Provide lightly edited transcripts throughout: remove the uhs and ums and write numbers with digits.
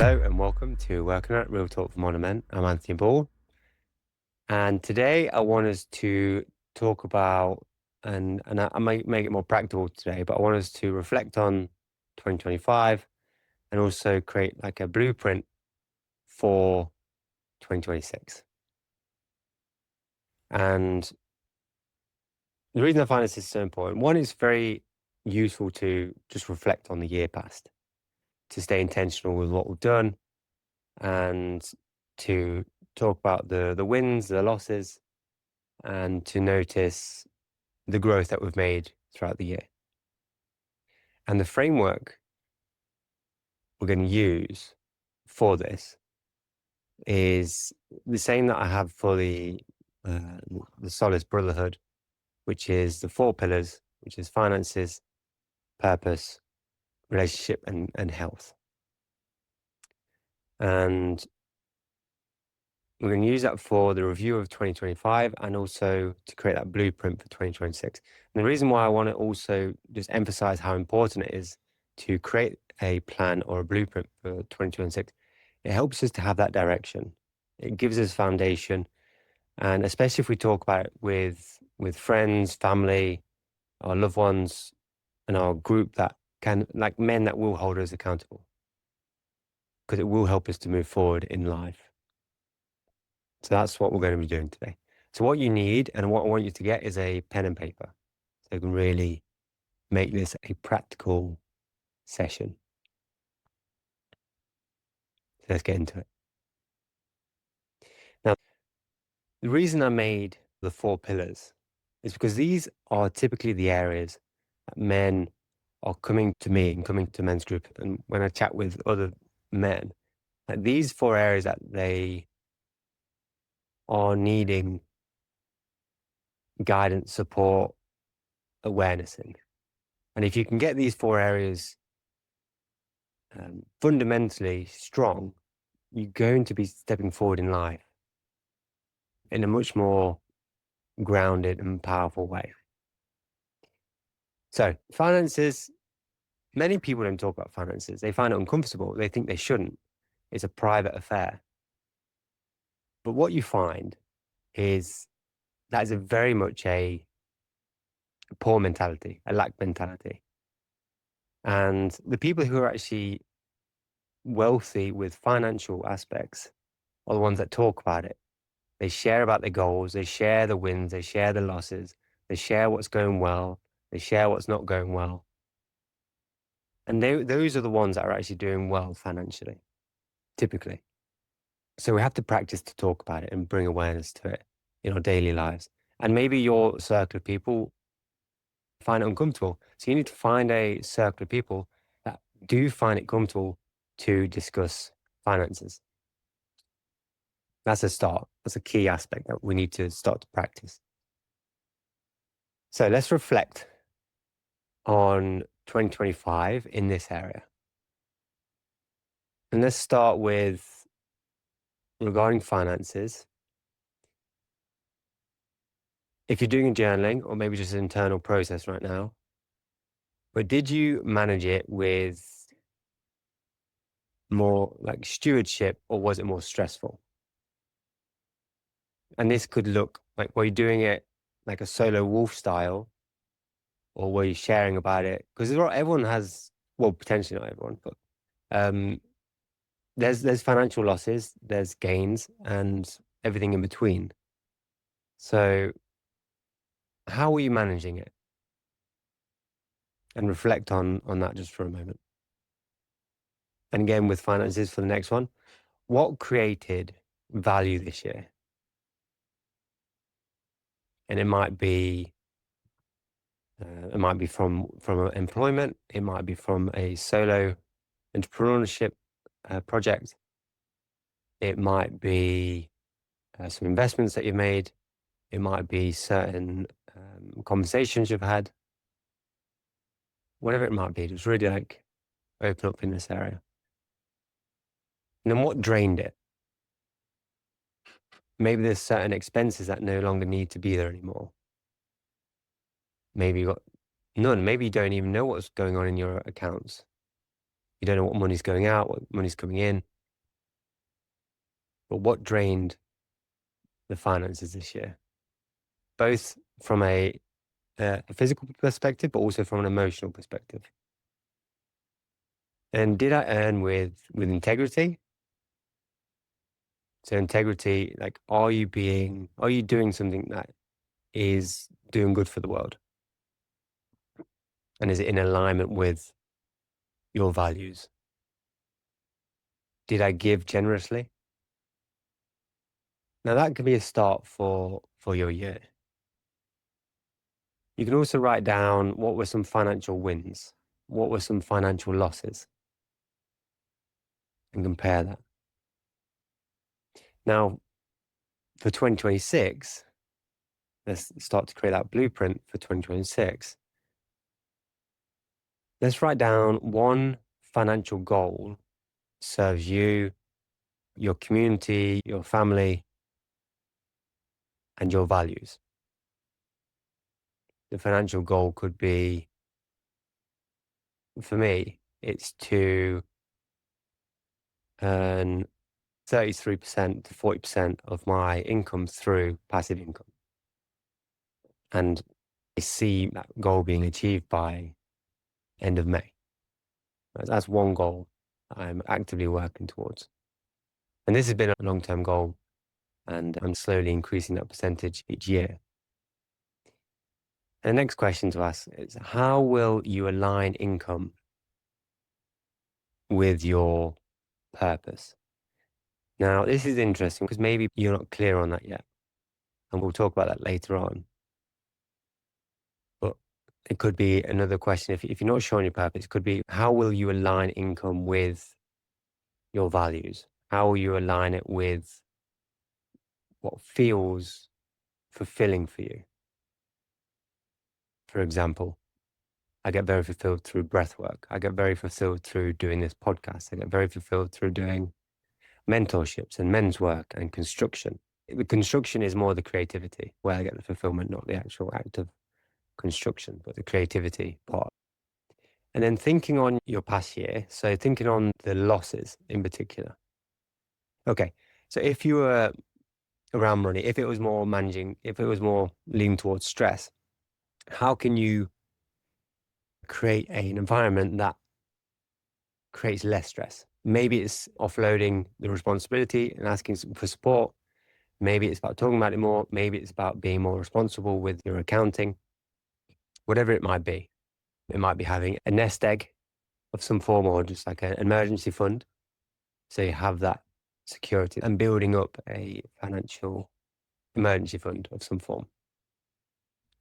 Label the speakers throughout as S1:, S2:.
S1: Hello and welcome to Working Out Real Talk for Modern Men. I'm Anthony Ball, and today I want us to talk about, and I might make it more practical today, but I want us to reflect on 2025 and also create like a blueprint for 2026. And the reason I find this is so important, one, is very useful to just reflect on the year past, to stay intentional with what we've done, and to talk about the wins, the losses, and to notice the growth that we've made throughout the year. And the framework we're going to use for this is the same that I have for the Solace Brotherhood, which is the 4 pillars, which is finances, purpose, relationship, and health. And we're going to use that for the review of 2025 and also to create that blueprint for 2026. And the reason why I want to also just emphasize how important it is to create a plan or a blueprint for 2026, it helps us to have that direction. It gives us foundation. And especially if we talk about it with friends, family, our loved ones, and our group that can, like men that will hold us accountable, because it will help us to move forward in life. So that's what we're going to be doing today. So what you need and what I want you to get is a pen and paper, so you can really make this a practical session. So let's get into it. Now, the reason I made the 4 pillars is because these are typically the areas that men are coming to me and coming to men's group. And when I chat with other men, like these 4 areas that they are needing guidance, support, awareness in. And if you can get these 4 areas fundamentally strong, you're going to be stepping forward in life in a much more grounded and powerful way. So finances, many people don't talk about finances. They find it uncomfortable. They think they shouldn't. It's a private affair. But what you find is that is a very much a poor mentality, a lack mentality. And the people who are actually wealthy with financial aspects are the ones that talk about it. They share about their goals, they share the wins, they share the losses, they share what's going well, they share what's not going well. And those are the ones that are actually doing well financially, typically. So we have to practice to talk about it and bring awareness to it in our daily lives. And maybe your circle of people find it uncomfortable. So you need to find a circle of people that do find it comfortable to discuss finances. That's a start. That's a key aspect that we need to start to practice. So let's reflect on 2025 in this area. And let's start with regarding finances. If you're doing a journaling or maybe just an internal process right now, but did you manage it with more like stewardship or was it more stressful? And this could look like, were you doing it like a solo wolf style or were you sharing about it? Because everyone has, well, potentially not everyone, but there's financial losses, there's gains, and everything in between. So how are you managing it? And reflect on that just for a moment. And again, with finances for the next one, what created value this year? And it might be from employment, it might be from a solo entrepreneurship project, it might be some investments that you've made, it might be certain conversations you've had, whatever it might be. Just really like open up in this area. And then what drained it? Maybe there's certain expenses that no longer need to be there anymore. Maybe you got none. Maybe you don't even know what's going on in your accounts. You don't know what money's going out, what money's coming in. But what drained the finances this year? Both from a physical perspective, but also from an emotional perspective. And did I earn with integrity? So integrity, like, are you doing something that is doing good for the world? And is it in alignment with your values? Did I give generously? Now that could be a start for your year. You can also write down what were some financial wins, what were some financial losses, and compare that. Now, for 2026, let's start to create that blueprint for 2026. Let's write down one financial goal serves you, your community, your family, and your values. The financial goal could be, for me, it's to earn 33% to 40% of my income through passive income. And I see that goal being achieved by end of May. That's one goal I'm actively working towards. And this has been a long-term goal, and I'm slowly increasing that percentage each year. And the next question to ask is, how will you align income with your purpose? Now, this is interesting because maybe you're not clear on that yet. And we'll talk about that later on. But it could be another question. If you're not sure on your purpose, it could be, how will you align income with your values? How will you align it with what feels fulfilling for you? For example, I get very fulfilled through breath work. I get very fulfilled through doing this podcast. I get very fulfilled through doing mentorships and men's work and construction. The construction is more the creativity, where I get the fulfillment, not the actual act of construction, but the creativity part. And then thinking on your past year, so thinking on the losses in particular. Okay, so if you were around money, if it was more managing, if it was more leaning towards stress, how can you create an environment that creates less stress? Maybe it's offloading the responsibility and asking for support. Maybe it's about talking about it more. Maybe it's about being more responsible with your accounting, whatever it might be. It might be having a nest egg of some form, or just like an emergency fund. So you have that security, and building up a financial emergency fund of some form.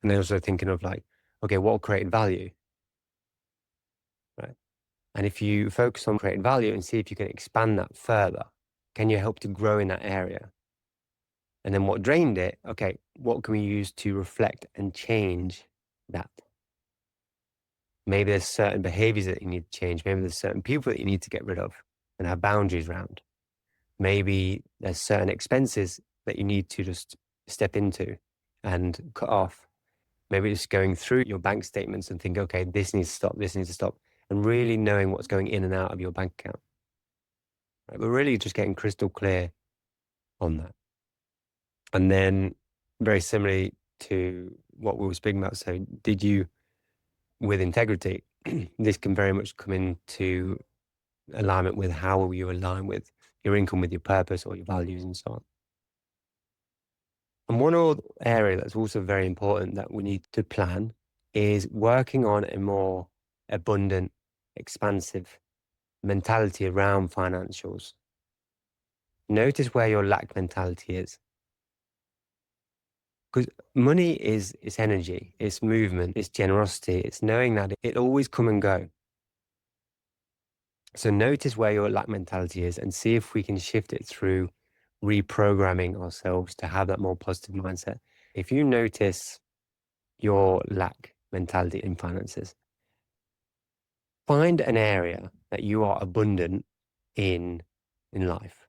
S1: And then also thinking of, like, okay, what created value, right? And if you focus on creating value and see if you can expand that further, can you help to grow in that area? And then what drained it, okay, what can we use to reflect and change that? Maybe there's certain behaviors that you need to change. Maybe there's certain people that you need to get rid of and have boundaries around. Maybe there's certain expenses that you need to just step into and cut off. Maybe just going through your bank statements and think, okay, this needs to stop, this needs to stop, and really knowing what's going in and out of your bank account. Right? But really just getting crystal clear on that. And then very similarly to what we were speaking about, so did you, with integrity, this can very much come into alignment with how you align with your income, with your purpose or your values and so on. And one other area that's also very important that we need to plan is working on a more abundant, expansive mentality around financials. Notice where your lack mentality is. Because money is it's energy, it's movement, it's generosity, it's knowing that it always come and go. So notice where your lack mentality is and see if we can shift it through reprogramming ourselves to have that more positive mindset. If you notice your lack mentality in finances, find an area that you are abundant in life.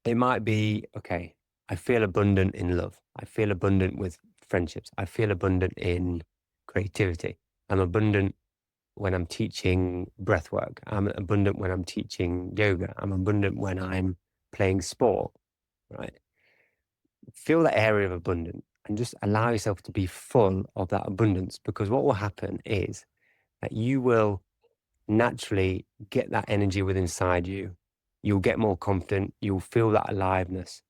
S1: It might be, okay, I feel abundant in love. I feel abundant with friendships. I feel abundant in creativity. I'm abundant when I'm teaching breath work. I'm abundant when I'm teaching yoga. I'm abundant when I'm playing sport, right? Feel that area of abundance and just allow yourself to be full of that abundance, because what will happen is that you will naturally get that energy within inside you. You'll get more confident, you'll feel that aliveness.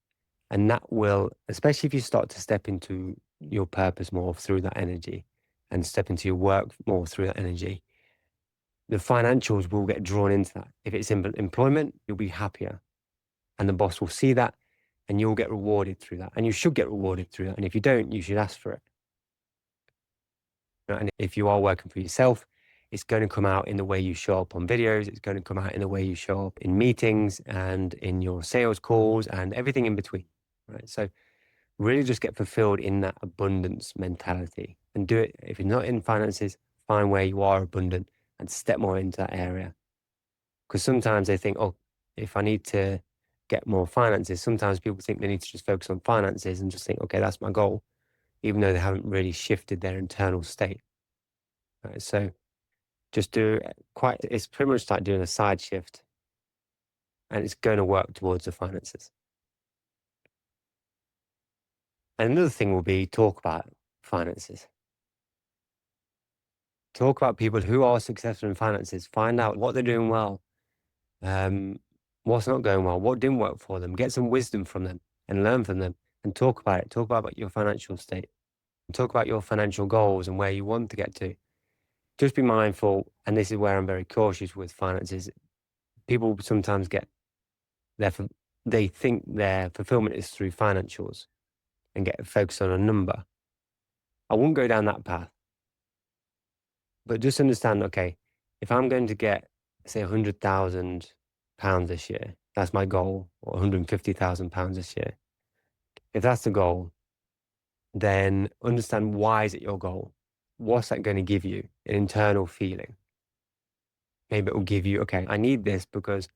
S1: And that will, especially if you start to step into your purpose more through that energy and step into your work more through that energy, the financials will get drawn into that. If it's in employment, you'll be happier and the boss will see that and you'll get rewarded through that. And you should get rewarded through that. And if you don't, you should ask for it. And if you are working for yourself, it's going to come out in the way you show up on videos. It's going to come out in the way you show up in meetings and in your sales calls and everything in between, right? So really just get fulfilled in that abundance mentality and do it. If you're not in finances, find where you are abundant and step more into that area. Because sometimes they think, oh, if I need to get more finances, sometimes people think they need to just focus on finances and just think, okay, that's my goal, even though they haven't really shifted their internal state. Right? So just do it's pretty much like doing a side shift and it's going to work towards the finances. And another thing will be talk about finances. Talk about people who are successful in finances. Find out what they're doing well, what's not going well, what didn't work for them. Get some wisdom from them and learn from them and talk about it. Talk about your financial state. Talk about your financial goals and where you want to get to. Just be mindful, and this is where I'm very cautious with finances. People sometimes they think their fulfillment is through financials and get focused on a number. I wouldn't go down that path. But just understand, okay, if I'm going to get, say, £100,000 this year, that's my goal, or £150,000 this year. If that's the goal, then understand, why is it your goal? What's that going to give you? An internal feeling. Maybe it will give you, okay, I need this because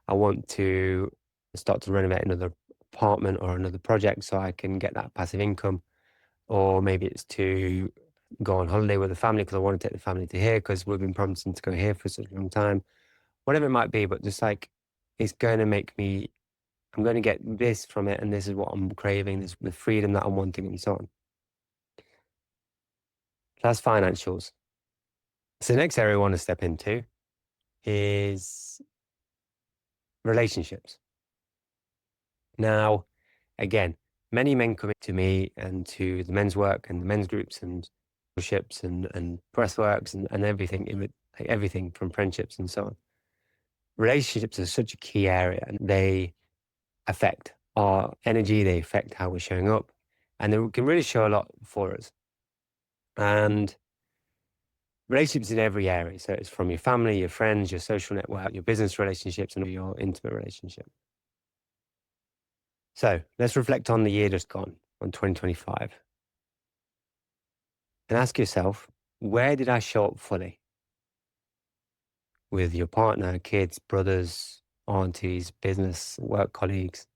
S1: I want to start to renovate another apartment or another project so I can get that passive income. Or maybe it's to go on holiday with the family because I want to take the family to here because we've been promising to go here for such a long time. Whatever it might be, but just like, it's going to make me, I'm going to get this from it, and this is what I'm craving, this the freedom that I'm wanting, and so on. That's financials. So the next area I want to step into is relationships. Now, again, many men come to me and to the men's work and the men's groups and ships and breathworks and everything, like everything from friendships and so on. Relationships are such a key area, and they affect our energy, they affect how we're showing up, and they can really show a lot for us. And relationships in every area. So it's from your family, your friends, your social network, your business relationships, and your intimate relationship. So let's reflect on the year just gone, on 2025. And ask yourself, where did I show up fully? With your partner, kids, brothers, aunties, business, work colleagues.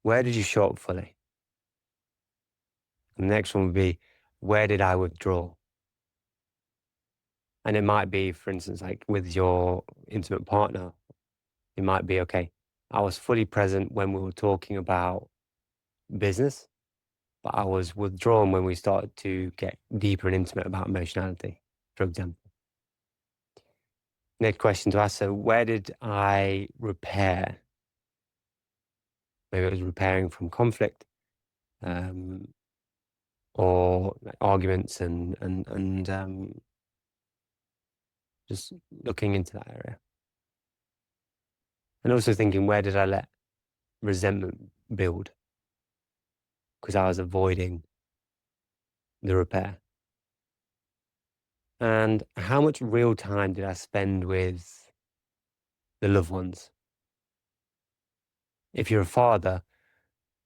S1: Where did you show up fully? And the next one would be, where did I withdraw? And it might be, for instance, like with your intimate partner, it might be, okay, I was fully present when we were talking about business, but I was withdrawn when we started to get deeper and intimate about emotionality, for example. Next question to ask, so where did I repair? Maybe it was repairing from conflict, or like arguments and just looking into that area. And also thinking, where did I let resentment build? Because I was avoiding the repair. And how much real time did I spend with the loved ones? If you're a father,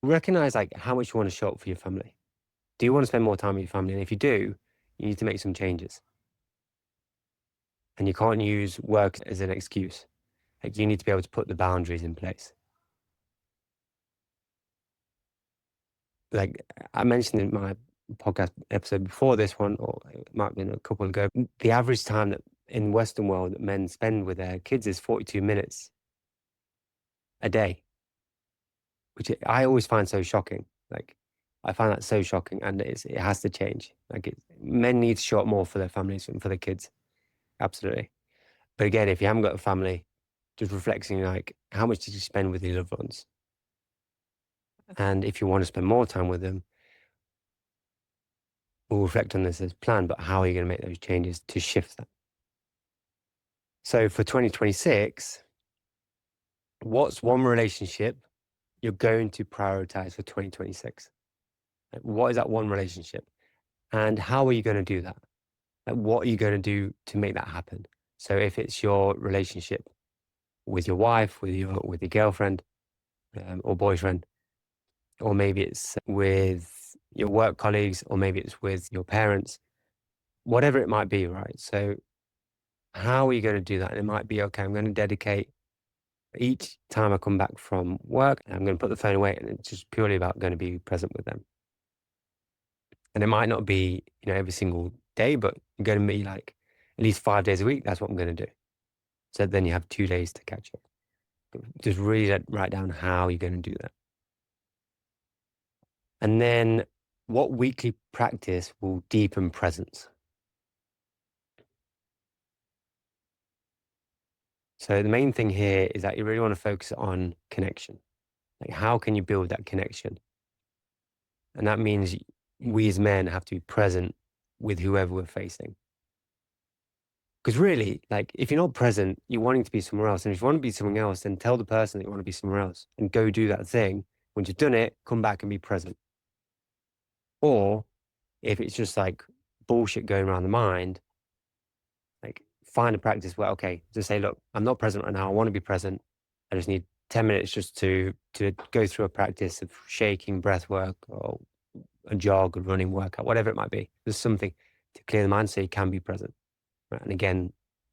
S1: recognize like how much you want to show up for your family. Do you want to spend more time with your family? And if you do, you need to make some changes. And you can't use work as an excuse. Like, you need to be able to put the boundaries in place. Like I mentioned in my podcast episode before this one, or it might have been a couple ago, the average time that in Western world that men spend with their kids is 42 minutes a day. which I always find so shocking. Like, I find that so shocking, and it has to change. Like, men need to show up more for their families and for their kids. Absolutely. But again, if you haven't got a family, just reflecting like, how much did you spend with your loved ones? And if you want to spend more time with them, we'll reflect on this as planned, but how are you going to make those changes to shift that? So for 2026, what's one relationship you're going to prioritize for 2026? Like, what is that one relationship? And how are you going to do that? Like, what are you going to do to make that happen? So if it's your relationship with your wife, with your girlfriend, or boyfriend, or maybe it's with your work colleagues, or maybe it's with your parents, whatever it might be, right? So how are you going to do that? And it might be, okay, I'm going to dedicate each time I come back from work, I'm going to put the phone away, and it's just purely about going to be present with them. And it might not be, every single day, but you're going to be like at least 5 days a week. That's what I'm going to do. So then you have 2 days to catch up. Just really write down how you're going to do that. And then what weekly practice will deepen presence? So the main thing here is that you really want to focus on connection. Like, how can you build that connection? And that means we as men have to be present with whoever we're facing. Because really, like, if you're not present, you're wanting to be somewhere else. And if you want to be somewhere else, then tell the person that you want to be somewhere else and go do that thing. Once you've done it, come back and be present. Or if it's just like bullshit going around the mind, like, find a practice where, okay, just say, look, I'm not present right now. I want to be present. I just need 10 minutes just to go through a practice of shaking, breath work, or a jog, a running workout, whatever it might be. There's something to clear the mind so you can be present. Right? And again,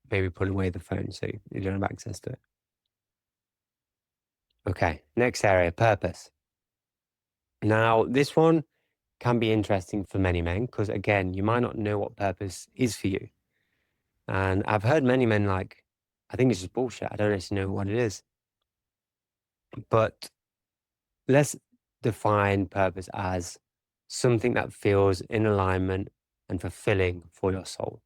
S1: maybe putting away the phone so you don't have access to it. Okay, next area, purpose. Now, this one can be interesting for many men because, again, you might not know what purpose is for you. And I've heard many men like, I think it's just bullshit. I don't actually know what it is. But let's define purpose as something that feels in alignment and fulfilling for your soul.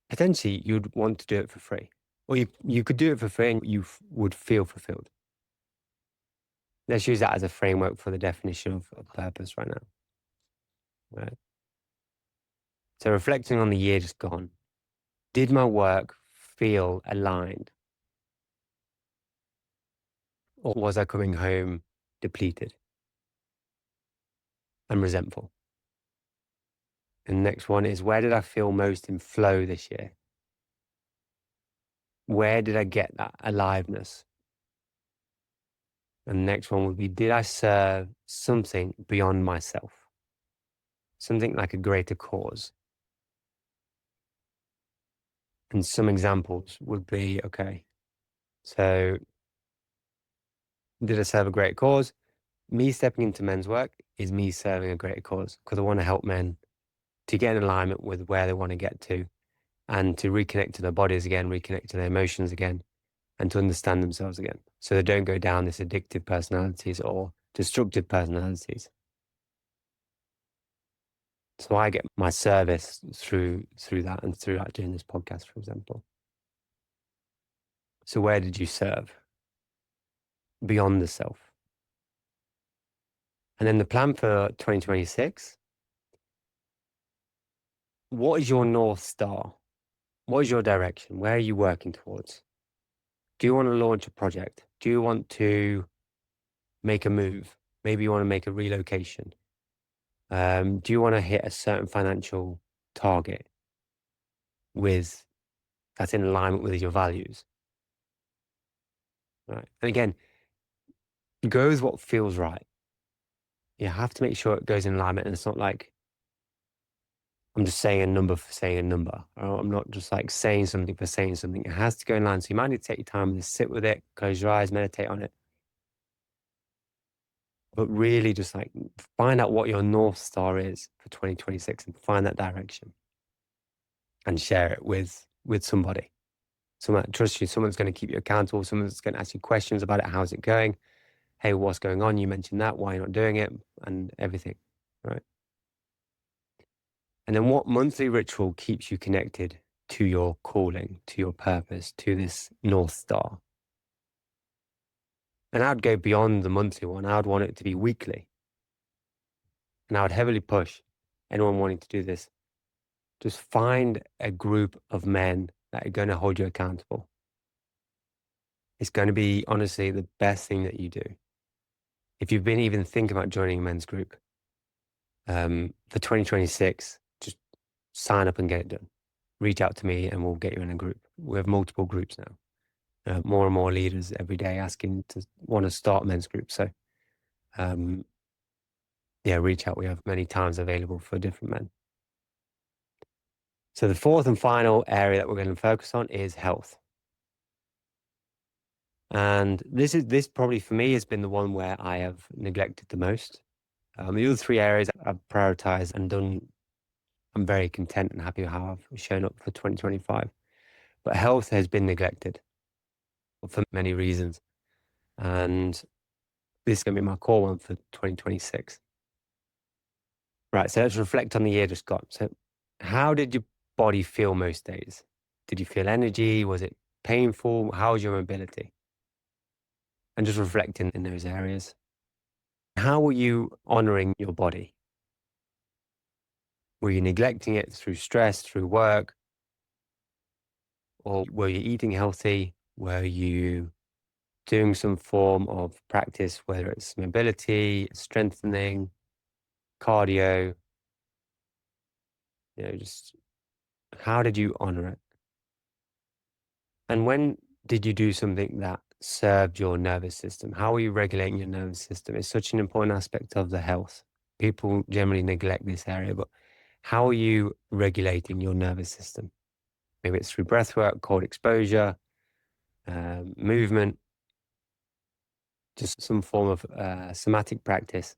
S1: Potentially, you'd want to do it for free, or you could do it for free and you would feel fulfilled. Let's use that as a framework for the definition of purpose right now. Right. So reflecting on the year just gone, did my work feel aligned, or was I coming home depleted and resentful? And the next one is, where did I feel most in flow this year? Where did I get that aliveness? And the next one would be, did I serve something beyond myself? Something like a greater cause? And some examples would be, okay, so did I serve a great cause? Me stepping into men's work is me serving a greater cause because I want to help men to get in alignment with where they want to get to and to reconnect to their bodies again, reconnect to their emotions again, and to understand themselves again. So they don't go down this addictive personalities or destructive personalities. So I get my service through that and through that doing this podcast, for example. So where did you serve beyond the self? And then the plan for 2026, what is your North Star? What is your direction? Where are you working towards? Do you want to launch a project? Do you want to make a move? Maybe you want to make a relocation. Do you want to hit a certain financial target that's in alignment with your values? Right. And again, go with what feels right. You have to make sure it goes in alignment, and it's not like I'm just saying a number for saying a number. Or I'm not just like saying something for saying something. It has to go in line. So you might need to take your time and just sit with it, close your eyes, meditate on it. But really just like find out what your North Star is for 2026 and find that direction and share it with somebody. Someone that trusts you, someone's going to keep you accountable, someone's going to ask you questions about it. How's it going? hey, what's going on? You mentioned that, why you're not doing it, and everything, right? And then what monthly ritual keeps you connected to your calling, to your purpose, to this North Star? And I'd go beyond the monthly one. I would want it to be weekly. And I would heavily push anyone wanting to do this. Just find a group of men that are going to hold you accountable. It's going to be, honestly, the best thing that you do. If you've been even thinking about joining a men's group, for 2026, just sign up and get it done. Reach out to me and we'll get you in a group. We have multiple groups now. More and more leaders every day asking to want to start men's groups. So, yeah, reach out. We have many times available for different men. So the fourth and final area that we're going to focus on is health. And this probably for me has been the one where I have neglected the most. The other three areas I've prioritized and done. I'm very content and happy with how I've shown up for 2025. But health has been neglected for many reasons. And this is going to be my core one for 2026. Right, so let's reflect on the year just gone. So how did your body feel most days? Did you feel energy? Was it painful? How was your mobility? And just reflecting in those areas. How were you honoring your body? Were you neglecting it through stress, through work? Or were you eating healthy? Were you doing some form of practice, whether it's mobility, strengthening, cardio, just how did you honor it? And when did you do something that served your nervous system? How are you regulating your nervous system? It's such an important aspect of the health. People generally neglect this area, but how are you regulating your nervous system? Maybe it's through breath work, cold exposure, movement, just some form of somatic practice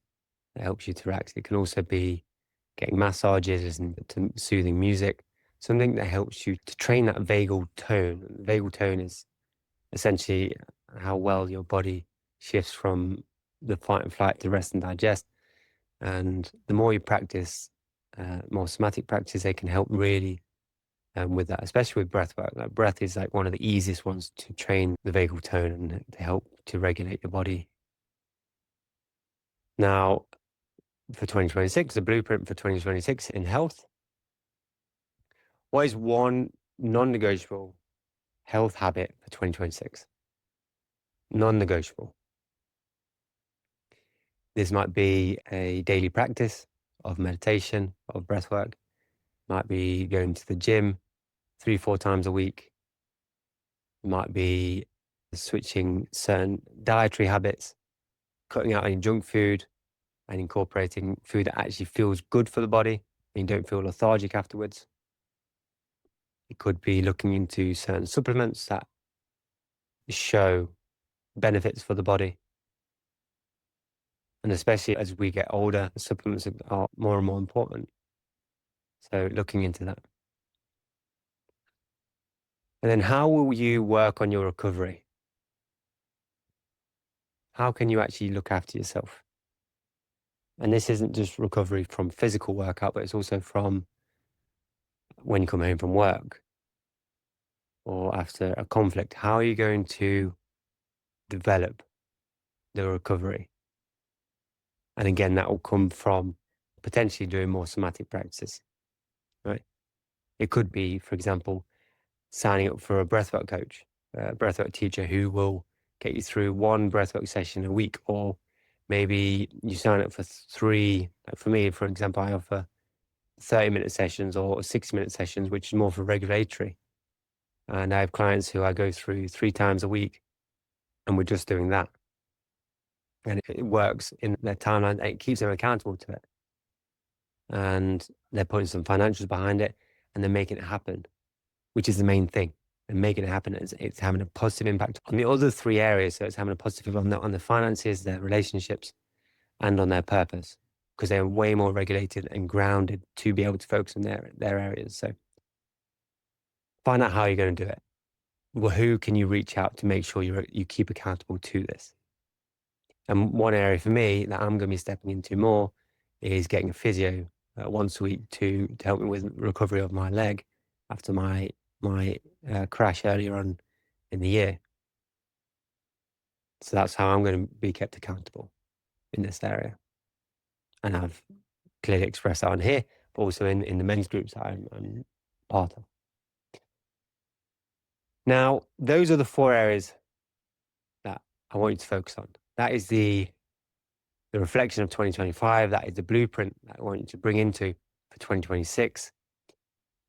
S1: that helps you to relax. It can also be getting massages, listening to soothing music, something that helps you to train that vagal tone. The vagal tone is essentially how well your body shifts from the fight and flight to rest and digest. And the more you practice, more somatic practice, they can help really with that, especially with breath work. Like breath is like one of the easiest ones to train the vagal tone and to help to regulate your body. Now, for 2026, the blueprint for 2026 in health. What is one non-negotiable health habit for 2026? Non-negotiable. This might be a daily practice of meditation, of breath work. Might be going to the gym 3-4 times a week. It might be switching certain dietary habits, cutting out any junk food and incorporating food that actually feels good for the body and you don't feel lethargic afterwards. It could be looking into certain supplements that show benefits for the body. And especially as we get older, supplements are more and more important. So looking into that. And then how will you work on your recovery? How can you actually look after yourself? And this isn't just recovery from physical workout, but it's also from when you come home from work or after a conflict. How are you going to develop the recovery? And again, that will come from potentially doing more somatic practices, right? It could be, for example, signing up for a breathwork coach, a breathwork teacher who will get you through one breathwork session a week, or maybe you sign up for three. Like for me, for example, I offer 30-minute sessions or 60-minute sessions, which is more for regulatory. And I have clients who I go through 3 times a week, and we're just doing that. And it works in their timeline. It keeps them accountable to it. And they're putting some financials behind it, and they're making it happen, which is the main thing. And making it happen, it's having a positive impact on the other three areas. So it's having a positive on the finances, their relationships, and on their purpose, because they're way more regulated and grounded to be able to focus on their areas. So find out how you're going to do it. Well, who can you reach out to make sure you keep accountable to this? And one area for me that I'm going to be stepping into more is getting a physio once a week to help me with recovery of my leg after my crash earlier on in the year. So that's how I'm going to be kept accountable in this area. And I've clearly expressed that on here, but also in the men's groups that I'm part of. Now, those are the 4 areas that I want you to focus on. That is the reflection of 2025. That is the blueprint that I want you to bring into for 2026.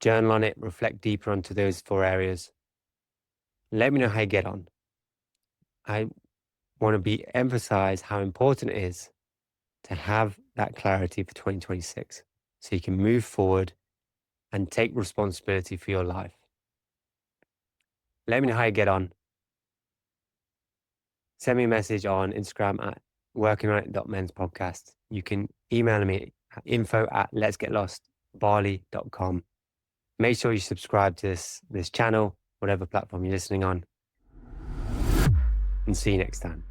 S1: Journal on it, reflect deeper onto those 4 areas. Let me know how you get on. I want to emphasize how important it is to have that clarity for 2026 so you can move forward and take responsibility for your life. Let me know how you get on. Send me a message on Instagram at workingonit.menspodcast. You can email me at info@letsgetlostbali.com. Make sure you subscribe to this channel, whatever platform you're listening on, and see you next time.